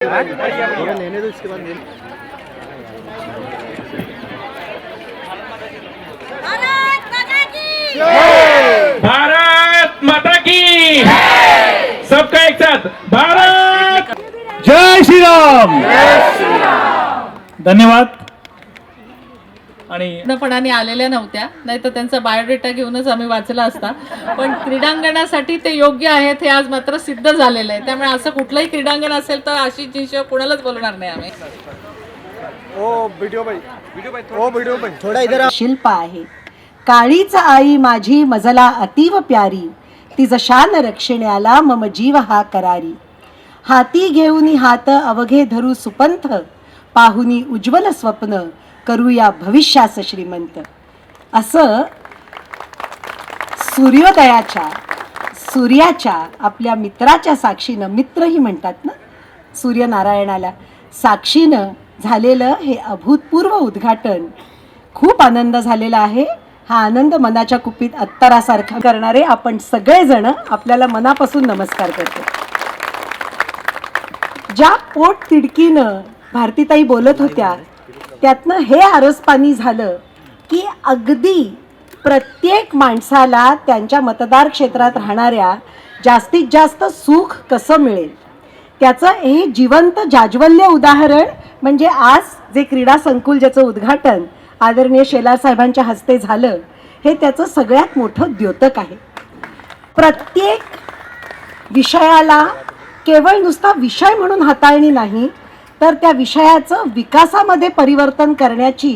थोड़ा लेने दो, इसके बाद भारत माता की सबका एक साथ भारत जय श्री राम। धन्यवाद. आणि पूर्णपणाने आलेल्या नव्हत्या, नाही तर त्यांचा बायोडेटा घेऊनच आम्ही वाचला असता. पण क्रीडांगणासाठी ते योग्य आहेत हे आज मात्र सिद्ध झालेलं आहे. त्यामुळे असं कुठलंही क्रीडांगण असेल तर आशिषजींशिवाय कोणालाच बोलणार नाही आम्ही. थोड़ा इधर आ. शिल्प आहे काळीच आई माझी मजला अतीव प्यारी, तिज शान रक्षण्याला मम जीव हा करारी. हाती घेऊनी हात अवघे धरू सुपंथ, पाहुनी उज्ज्वल स्वप्न करूया भविष्यास श्रीमंत. असं सूर्याच्या आपल्या मित्राच्या साक्षीनं, मित्रही म्हणतात ना सूर्यनारायणाला, साक्षीनं झालेलं हे अभूतपूर्व उद्घाटन खूप आनंद झालेला आहे. हा आनंद मनाच्या कुपीत अत्तरासारखा करणारे आपण सगळेजण आपल्याला मनापासून नमस्कार करतो. ज्या पोट तिडकीनं भारतीताई बोलत होत्या त्यातनं हे आरसपानी झालं की अगदी प्रत्येक माणसाला त्यांच्या मतदार क्षेत्रात राहणाऱ्या जास्तीत जास्त सुख कसं मिळेल त्याचं हे जिवंत जाज्वल्य उदाहरण म्हणजे आज जे क्रीडा संकुल ज्याचं उद्घाटन आदरणीय शेलार साहेबांच्या हस्ते झालं, हे त्याचं सगळ्यात मोठं द्योतक आहे. प्रत्येक विषयाला केवळ नुसता विषय म्हणून हाताळणी नाही, तर त्या विषयाचं विकासामध्ये परिवर्तन करण्याची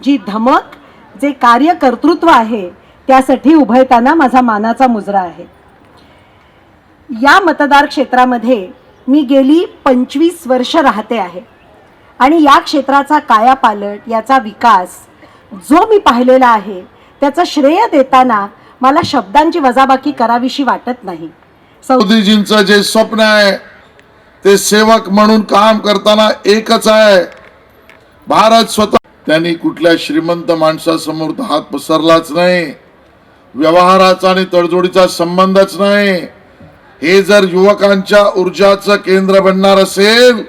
जी धमक, जे कार्यकर्तृत्व आहे, त्यासाठी उभयताना माझा मानाचा मुजरा आहे. या मतदार क्षेत्रामध्ये मी गेली 25 वर्ष राहते आहे आणि या क्षेत्राचा कायापालट, याचा विकास जो मी पाहिलेला आहे त्याचं श्रेय देताना मला शब्दांची वजाबाकी करावीशी वाटत नाही. मोदीजींचं जे स्वप्न आहे ते सेवक म्हणून काम करताना एकच आहे, भारत स्वतः. त्यांनी कुठल्या श्रीमंत माणसासमोर हात पसरलाच नाही, व्यवहाराचा आणि तडजोडीचा संबंधच नाही. हे जर युवकांच्या ऊर्जाचं केंद्र बनणार असेल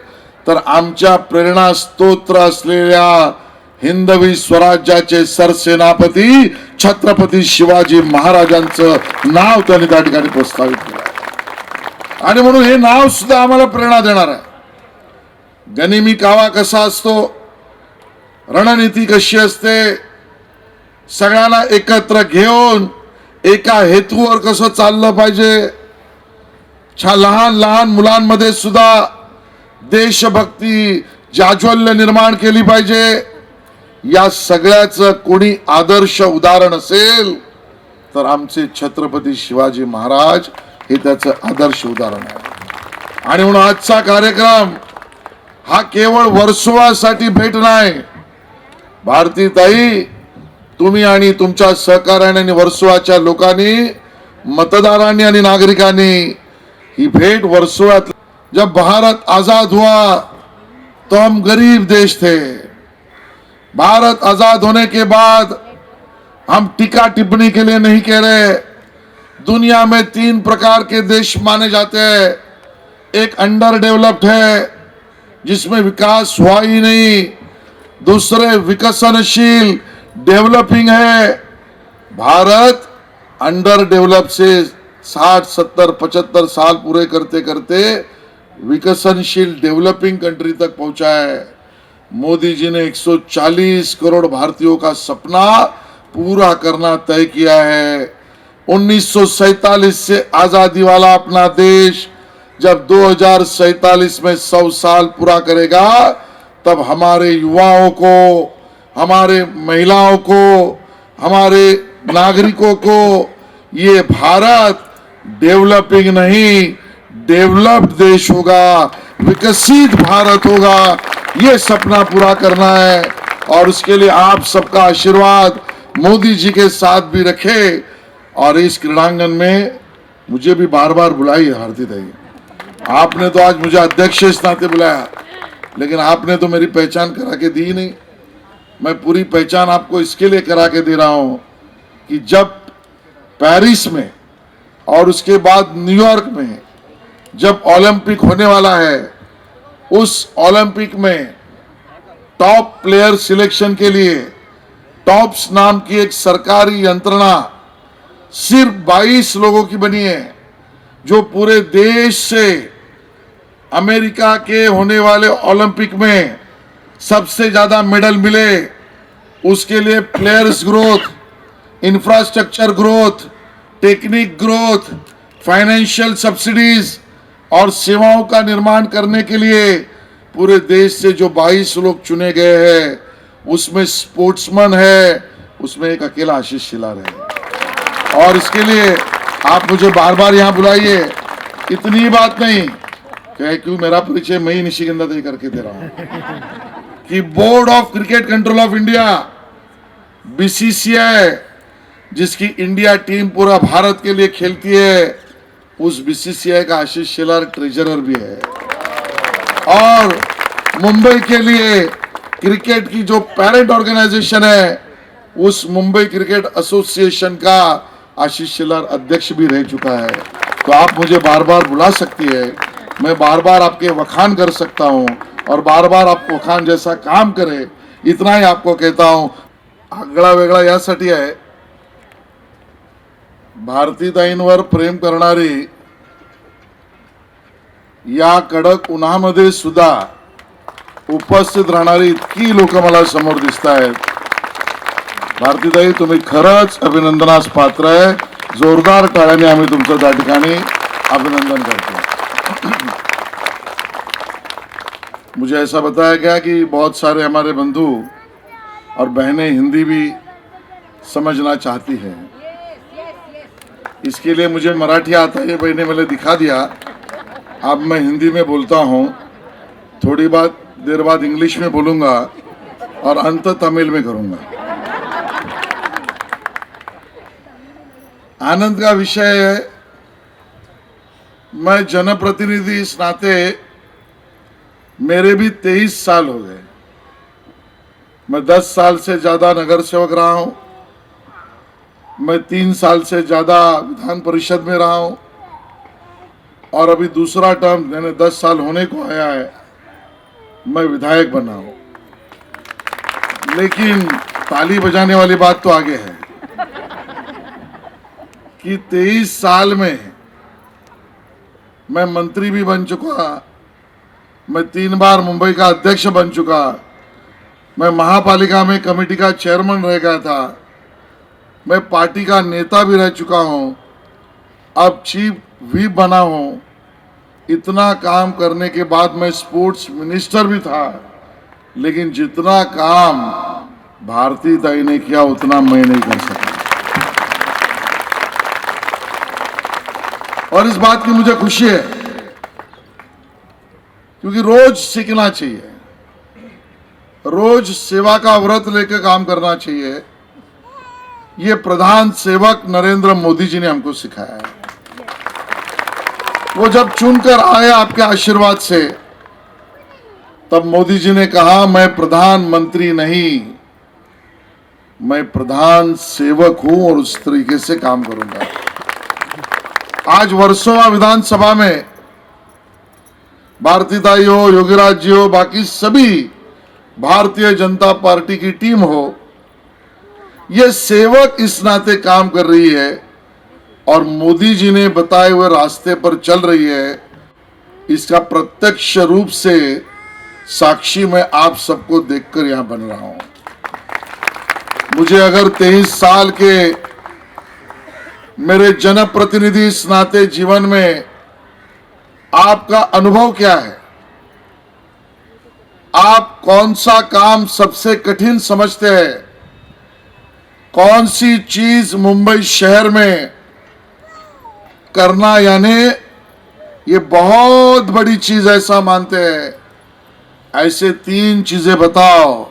तर आमच्या प्रेरणा स्तोत्र असलेल्या हिंदवी स्वराज्याचे सरसेनापती छत्रपती शिवाजी महाराजांचं नाव त्यांनी त्या ठिकाणी प्रस्तावित केलं आणि म्हणून हे नाव सुद्धा आम्हाला प्रेरणा देणार आहे. गनिमी कावा कसा असतो, रणनीती कशी असते, सगळ्यांना एकत्र घेऊन एका हेतूवर कसं चाललं पाहिजे, लहान लहान मुलांमध्ये सुद्धा देशभक्ती जाज्वल्य निर्माण केली पाहिजे. या सगळ्याचं कोणी आदर्श उदाहरण असेल तर आमचे छत्रपती शिवाजी महाराज हे त्याचं आदर्श उदाहरण आहे. आणि म्हणून आजचा कार्यक्रम हा केवळ वर्सोवासाठी भेट नाही. भारतीताई, तुम्ही आणि तुमच्या सहकार्याने आणि वर्सोवाच्या लोकांनी, मतदारांनी आणि नागरिकांनी ही भेट वर्सोवात. जब भारत आजाद हुआ तो हम गरीब देश थे. भारत आजाद होने के बाद हम टीका टिप्पणी के लिए नहीं कह रहे, दुनिया में 3 प्रकार के देश माने जाते हैं. एक अंडर डेवलप्ड है जिसमें विकास हुआ ही नहीं, दूसरे विकसनशील डेवलपिंग है. भारत अंडर डेवलप से 60, 70, 75 साल पूरे करते करते विकसनशील डेवलपिंग कंट्री तक पहुंचा है. मोदी जी ने 140 करोड़ भारतीयों का सपना पूरा करना तय किया है. 1947 से आजादी वाला अपना देश जब 2047 में 100 साल पूरा करेगा, तब हमारे युवाओं को, हमारे महिलाओं को, हमारे नागरिकों को ये भारत डेवलपिंग नहीं, डेवलप्ड देश होगा, विकसित भारत होगा. ये सपना पूरा करना है और उसके लिए आप सबका आशीर्वाद मोदी जी के साथ भी रखे. और इस क्रीड़ांगन में मुझे भी बार बार बुलाई भारतीताई. आपने तो आज मुझे अध्यक्ष इस नाते बुलाया, लेकिन आपने तो मेरी पहचान करा के दी नहीं. मैं पूरी पहचान आपको इसके लिए करा के दे रहा हूं कि जब पेरिस में और उसके बाद न्यूयॉर्क में जब ओलंपिक होने वाला है उस ओलंपिक में टॉप प्लेयर सिलेक्शन के लिए टॉप्स नाम की एक सरकारी यंत्रणा सिर्फ 22 लोगों की बनी है, जो पूरे देश से अमेरिका के होने वाले ओलंपिक में सबसे ज्यादा मेडल मिले, उसके लिए players growth, infrastructure growth, technique growth, financial subsidies और सेवाओं का निर्माण करने के लिए पूरे देश से जो 22 लोग चुने गए हैं, उसमें स्पोर्ट्समैन है, उसमें एक अकेला आशीष शिलार है। और इसके लिए आप मुझे बार बार यहां बुलाइए, इतनी बात नहीं क्यों मेरा परिचय मैं ही निशिगंधा दे करके दे रहा हूं कि board of cricket control of India BCCI, जिसकी इंडिया टीम पूरा भारत के लिए खेलती है, उस BCCI का आशीष शेलार ट्रेजरर भी है। और मुंबई के लिए क्रिकेट की जो पेरेंट ऑर्गेनाइजेशन है, उस मुंबई क्रिकेट एसोसिएशन का आशीष शेलार अध्यक्ष भी रह चुका है। तो आप मुझे बार बार बुला सकती है, मैं बार बार आपके वखान कर सकता हूं और बार बार आप वखान जैसा काम करे, इतना ही आपको कहता हूं। आगळा वेगळा यासाठी आहे, भारतीताईंवर प्रेम करणारी या कडक उन्हामध्ये सुद्धा उपस्थित राहणारी इतकी लोक मला समोर दिसत आहेत। भारतीताई, तुम्ही खरंच अभिनंदनास पात्र आहे। जोरदार टाळ्यांनी आम्ही तुमचं त्या ठिकाणी अभिनंदन करतो। मुझे ऐसा बताया गया कि बहुत सारे हमारे बंधु और बहनें हिंदी भी समझना चाहती हैं, इसके लिए मुझे मराठी आता है, भाई ने मैंने दिखा दिया। अब मैं हिंदी में बोलता हूँ, थोड़ी देर बाद इंग्लिश में बोलूँगा और अंत तमिल में करूँगा। आनंद का विषय है, मैं जनप्रतिनिधि इस नाते मेरे भी 23 साल हो गए। मैं 10 साल से ज़्यादा नगर सेवक रहा हूँ, मैं 3 साल से ज़्यादा विधान परिषद में रहा हूँ और अभी दूसरा टर्म यानी 10 साल होने को आया है, मैं विधायक बना हूँ। लेकिन ताली बजाने वाली बात तो आगे है कि 23 साल में मैं मंत्री भी बन चुका, मैं 3 बार मुंबई का अध्यक्ष बन चुका, मैं महापालिका में कमेटी का चेयरमैन रह गया था, मैं पार्टी का नेता भी रह चुका हूं, अब चीफ व्हिप बना हूं। इतना काम करने के बाद मैं स्पोर्ट्स मिनिस्टर भी था, लेकिन जितना काम भारतीताई ने किया उतना मैं नहीं कर सका। और इस बात की मुझे खुशी है, क्योंकि रोज सीखना चाहिए, रोज सेवा का व्रत लेकर काम करना चाहिए। ये प्रधान सेवक नरेंद्र मोदी जी ने हमको सिखाया है। वो जब चुनकर आए आपके आशीर्वाद से, तब मोदी जी ने कहा, मैं प्रधानमंत्री नहीं, मैं प्रधान सेवक हूं और उस तरीके से काम करूंगा। आज वर्सोवा विधानसभा में भारतीताई हो, योगीराज जी हो, बाकी सभी भारतीय जनता पार्टी की टीम हो, ये सेवक इस नाते काम कर रही है और मोदी जी ने बताए हुए रास्ते पर चल रही है। इसका प्रत्यक्ष रूप से साक्षी मैं आप सबको देखकर यहां बन रहा हूं। मुझे अगर 23 साल के मेरे जनप्रतिनिधि इस नाते जीवन में आपका अनुभव क्या है, आप कौन सा काम सबसे कठिन समझते हैं, कौन सी चीज मुंबई शहर में करना यानी ये बहुत बड़ी चीज ऐसा मानते हैं, ऐसे 3 चीजें बताओ।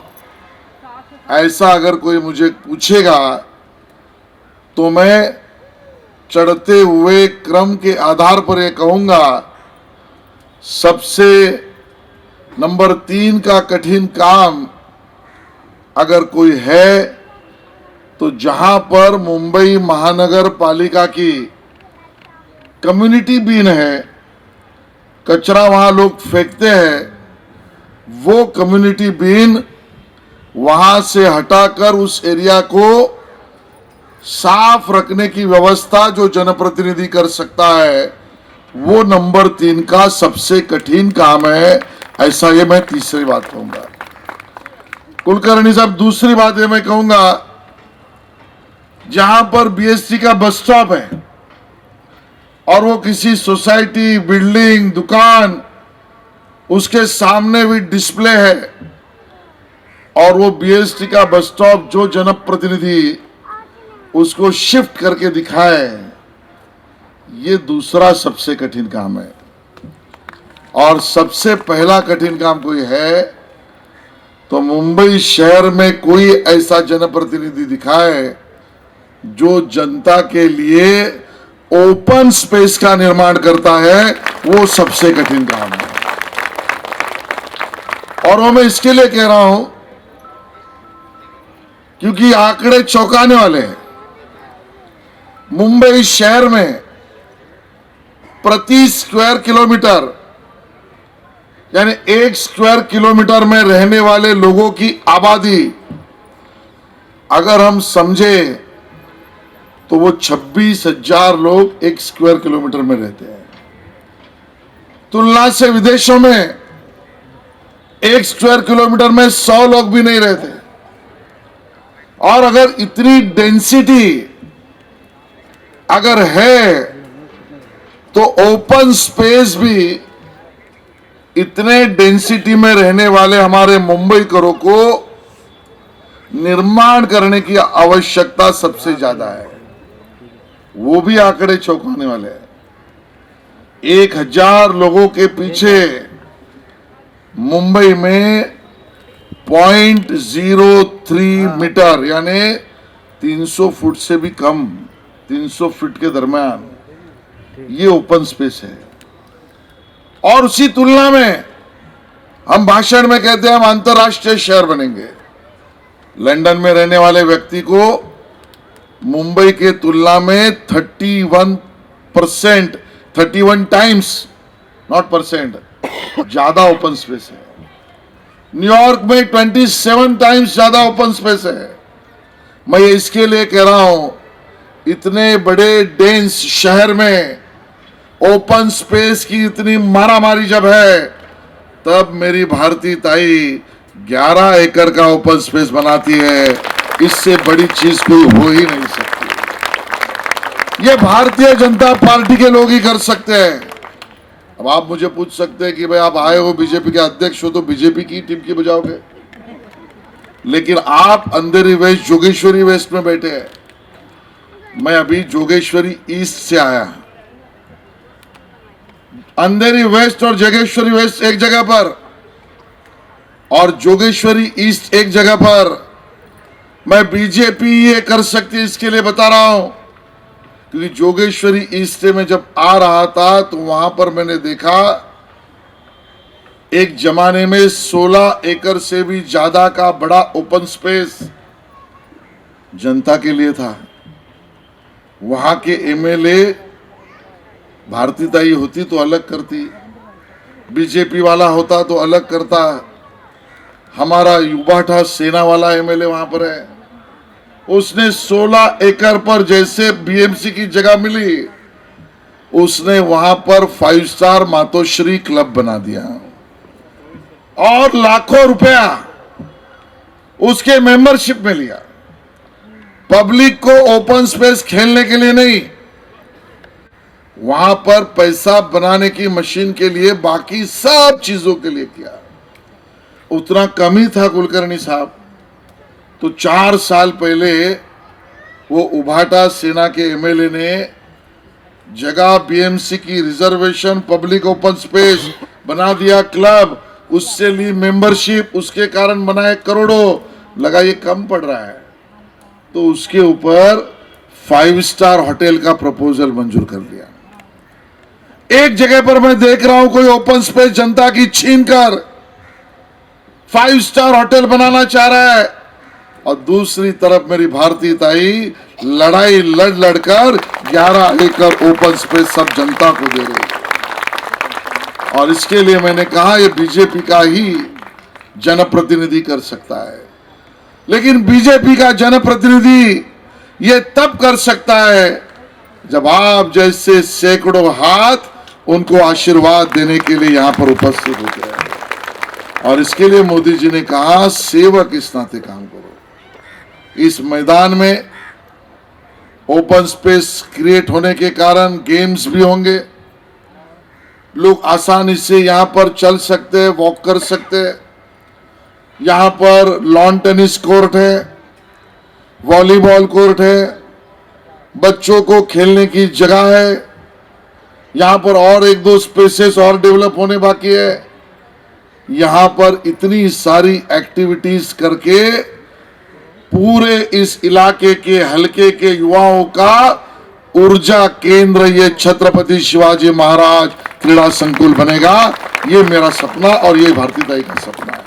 ऐसा अगर कोई मुझे पूछेगा तो मैं चढ़ते हुए क्रम के आधार पर यह कहूंगा, सबसे नंबर 3 का कठिन काम अगर कोई है तो जहां पर मुंबई महानगर पालिका की कम्युनिटी बीन है, कचरा वहां लोग फेंकते हैं, वो कम्युनिटी बीन वहां से हटाकर उस एरिया को साफ रखने की व्यवस्था जो जनप्रतिनिधि कर सकता है, वो नंबर 3 का सबसे कठिन काम है। ऐसा ये मैं तीसरी बात कहूंगा। कुलकर्णी साहब, दूसरी बात ये मैं कहूंगा, जहां पर बीएसटी का बस स्टॉप है और वो किसी सोसाइटी, बिल्डिंग, दुकान, उसके सामने भी डिस्प्ले है और वो बीएसटी का बस स्टॉप जो जनप्रतिनिधि उसको शिफ्ट करके दिखाए, ये दूसरा सबसे कठिन काम है। और सबसे पहला कठिन काम कोई है तो मुंबई शहर में कोई ऐसा जनप्रतिनिधि दिखाए जो जनता के लिए ओपन स्पेस का निर्माण करता है, वो सबसे कठिन काम है। और वो मैं इसके लिए कह रहा हूं क्योंकि आंकड़े चौंकाने वाले हैं। मुंबई शहर में प्रति स्क्वायर किलोमीटर, यानी 1 स्क्वायर किलोमीटर में रहने वाले लोगों की आबादी अगर हम समझे तो वो 26,000 लोग 1 स्क्वायर किलोमीटर में रहते हैं। तुलना से विदेशों में 1 स्क्वायर किलोमीटर में 100 लोग भी नहीं रहते। और अगर इतनी डेंसिटी अगर है तो ओपन स्पेस भी इतने डेंसिटी में रहने वाले हमारे मुंबईकरों को निर्माण करने की आवश्यकता सबसे ज्यादा है। वो भी आंकड़े चौंकाने वाले हैं। 1000 लोगों के पीछे मुंबई में 0.03 मीटर, यानी 300 फुट से भी कम, 300 फीट के दरमियान ये ओपन स्पेस है। और उसी तुलना में हम भाषण में कहते हैं हम अंतरराष्ट्रीय शहर बनेंगे। लंदन में रहने वाले व्यक्ति को मुंबई के तुलना में 31 टाइम्स, नॉट परसेंट, ज्यादा ओपन स्पेस है। न्यूयॉर्क में 27 टाइम्स ज्यादा ओपन स्पेस है। मैं ये इसके लिए कह रहा हूं, इतने बड़े डेंस शहर में ओपन स्पेस की इतनी मारामारी जब है, तब मेरी भारती ताई 11 एकड़ का ओपन स्पेस बनाती है। इससे बड़ी चीज कोई हो ही नहीं सकती। ये भारतीय जनता पार्टी के लोग ही कर सकते हैं। अब आप मुझे पूछ सकते हैं कि भाई आप आए हो, बीजेपी के अध्यक्ष हो, तो बीजेपी की टीम की बजाओगे। लेकिन आप अंधेरी वेस्ट, जोगेश्वरी वेस्ट में बैठे हैं। मैं अभी जोगेश्वरी ईस्ट से आया। अंधेरी वेस्ट और जोगेश्वरी वेस्ट एक जगह पर और जोगेश्वरी ईस्ट एक जगह पर। मैं बीजेपी ये कर सकती है इसके लिए बता रहा हूं क्योंकि जोगेश्वरी ईस्ट में जब आ रहा था तो वहां पर मैंने देखा एक जमाने में 16 एकड़ से भी ज्यादा का बड़ा ओपन स्पेस जनता के लिए था। वहां के एमएलए भारती ताई होती तो अलग करती, बीजेपी वाला होता तो अलग करता। हमारा युवाठा सेना वाला एमएलए वहां पर है, उसने 16 एकड़ पर जैसे बीएमसी की जगह मिली, उसने वहां पर 5 स्टार मातोश्री क्लब बना दिया और लाखों रुपया उसके मेंबरशिप में लिया। पब्लिक को ओपन स्पेस खेलने के लिए नहीं, वहां पर पैसा बनाने की मशीन के लिए, बाकी सब चीजों के लिए किया। उतना कम ही था कुलकर्णी साहब। तो 4 साल पहले वो उभाटा सेना के एमएलए ने जगह बीएमसी की रिजर्वेशन, पब्लिक ओपन स्पेस बना दिया, क्लब, उससे ली मेंबरशिप, उसके कारण बनाए करोड़ों। लगा ये कम पड़ रहा है तो उसके ऊपर 5 स्टार होटल का प्रपोजल मंजूर कर लिया। एक जगह पर मैं देख रहा हूं कोई ओपन स्पेस जनता की छीनकर 5 स्टार होटल बनाना चाह रहा है और दूसरी तरफ मेरी भारती ताई लड़ाई लड़कर 11 एकड़ ओपन स्पेस सब जनता को दे रही। और इसके लिए मैंने कहा ये बीजेपी का ही जनप्रतिनिधि कर सकता है, लेकिन बीजेपी का जनप्रतिनिधि ये तब कर सकता है जब आप जैसे सैकड़ों हाथ उनको आशीर्वाद देने के लिए यहां पर उपस्थित होते हैं। और इसके लिए मोदी जी ने कहा, सेवक इस नाते काम करो। इस मैदान में ओपन स्पेस क्रिएट होने के कारण गेम्स भी होंगे, लोग आसानी से यहां पर चल सकते हैं, वॉक कर सकते हैं। यहां पर लॉन टेनिस कोर्ट है, वॉलीबॉल कोर्ट है, बच्चों को खेलने की जगह है। यहां पर और एक दो स्पेसेस और डेवलप होने बाकी है। यहां पर इतनी सारी एक्टिविटीज करके पूरे इस इलाके के हलके के युवाओं का ऊर्जा केंद्र ये छत्रपति शिवाजी महाराज क्रीड़ा संकुल बनेगा। ये मेरा सपना और ये भारतीयताई का सपना है।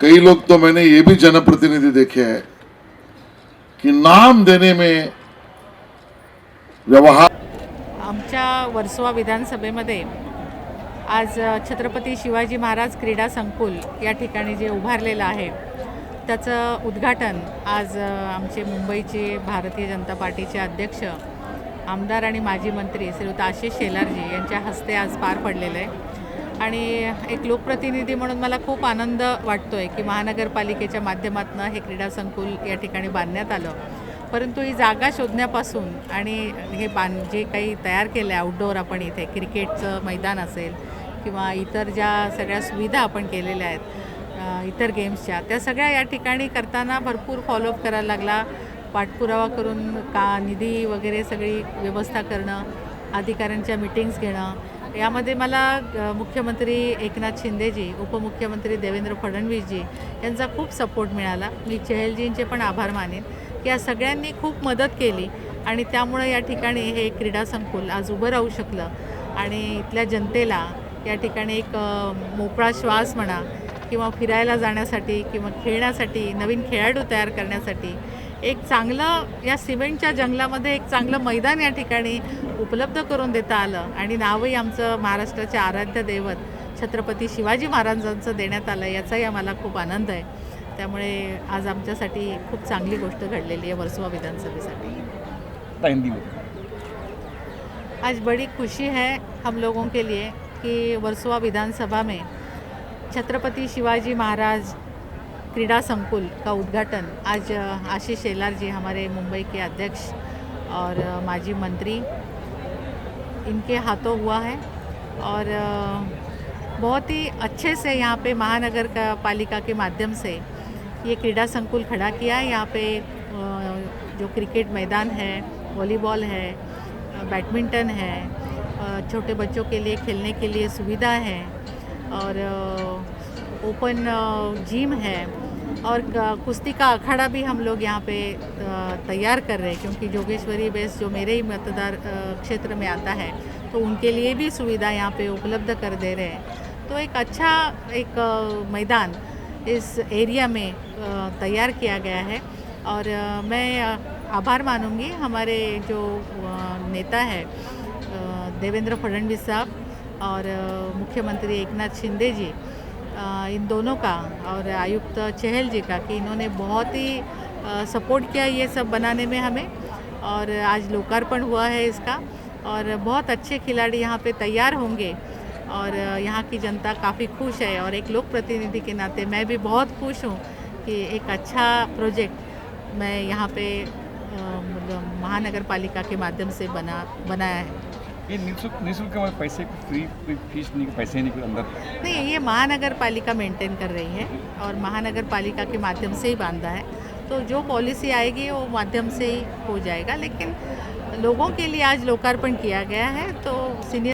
कई लोग तो मैंने ये भी जनप्रतिनिधि देखे हैं कि नाम देने में व्यवहार। आमच्या वर्सोवा विधानसभेमध्ये आज छत्रपती शिवाजी महाराज क्रीडा संकुल या ठिकाणी जे उभारलेलं आहे त्याचं उद्घाटन आज आमचे मुंबईचे भारतीय जनता पार्टीचे अध्यक्ष आमदार आणि माजी मंत्री श्रीयुत आशिष शेलारजी यांच्या हस्ते आज पार पडलेलं आहे। आणि एक लोकप्रतिनिधी म्हणून मला खूप आनंद वाटतो आहे की महानगरपालिकेच्या माध्यमातून हे क्रीडा संकुल या ठिकाणी बांधण्यात आलं। परंतु ही जागा शोधण्यापासून आणि हे जे काही तयार केलं आहे आउटडोअर आपण इथे क्रिकेटचं मैदान असेल किंवा इतर ज्या सगळ्या सुविधा आपण केलेल्या आहेत इतर गेम्सच्या, त्या सगळ्या या ठिकाणी करताना भरपूर फॉलोअप करायला लागला, पाठपुरावा करून निधी वगैरे सगळी व्यवस्था करणं, अधिकाऱ्यांच्या मीटिंग्स घेणं, यामध्ये मला मुख्यमंत्री एकनाथ शिंदेजी, उपमुख्यमंत्री देवेंद्र फडणवीसजी यांचा खूप सपोर्ट मिळाला। मी चहलजींचे पण आभार मानेन की या सगळ्यांनी खूप मदत केली आणि त्यामुळे या ठिकाणी हे क्रीडा संकुल आज उभं राहू शकलं आणि इथल्या जनतेला या ठिकाणी एक मोकळा श्वास म्हणा किंवा फिरायला जाण्यासाठी किंवा खेळण्यासाठी, नवीन खेळाडू तयार करण्यासाठी एक चांगलं या सिमेंटच्या जंगलामध्ये एक चांगलं मैदान या ठिकाणी उपलब्ध करून देता आलं आणि नावही आमचं महाराष्ट्राचे आराध्य दैवत छत्रपती शिवाजी महाराजांचं देण्यात आलं, याचाही आम्हाला खूप आनंद आहे। त्यामुळे आज आमच्यासाठी खूप चांगली गोष्ट घडलेली आहे वर्सोवा विधानसभेसाठी। आज बड़ी खुशी है हम लोगों के लिए कि वर्सोवा विधानसभा में छत्रपति शिवाजी महाराज क्रीड़ा संकुल का उद्घाटन आज आशीष शेलार जी, हमारे मुंबई के अध्यक्ष और माजी मंत्री, इनके हाथों हुआ है और बहुत ही अच्छे से यहाँ पे महानगर का पालिका के माध्यम से ये क्रीड़ा संकुल खड़ा किया है। यहाँ पे जो क्रिकेट मैदान है, वॉलीबॉल है, बैडमिंटन है, छोटे बच्चों के लिए खेलने के लिए सुविधा है और ओपन जिम है और कुश्ती का अखाड़ा भी हम लोग यहाँ पे तैयार कर रहे हैं, क्योंकि जोगेश्वरी बेस जो मेरे ही मतदार क्षेत्र में आता है तो उनके लिए भी सुविधा यहाँ पे उपलब्ध कर दे रहे हैं। तो एक अच्छा मैदान इस एरिया में तैयार किया गया है और मैं आभार मानूंगी हमारे जो नेता है देवेंद्र फडणवीस साहब और मुख्यमंत्री एकनाथ शिंदे जी, इन दोनों का और आयुक्त चहल जी का कि इन्होंने बहुत ही सपोर्ट किया ये सब बनाने में हमें, और आज लोकार्पण हुआ है इसका और बहुत अच्छे खिलाड़ी यहाँ पे तैयार होंगे और यहाँ की जनता काफ़ी खुश है और एक लोक प्रतिनिधि के नाते मैं भी बहुत खुश हूँ कि एक अच्छा प्रोजेक्ट मैं यहाँ पे महानगर पालिका के माध्यम से बनाया है। ये निःशुल्क पैसे फ्री फीस नहीं, पैसे नहीं अंदर नहीं, ये महानगर पालिका मेंटेन कर रही है और महानगर पालिका के माध्यम से ही बांधा है, तो जो पॉलिसी आएगी वो माध्यम से ही हो जाएगा। लेकिन लोगों के लिए आज लोकार्पण किया गया है, तो सीनियर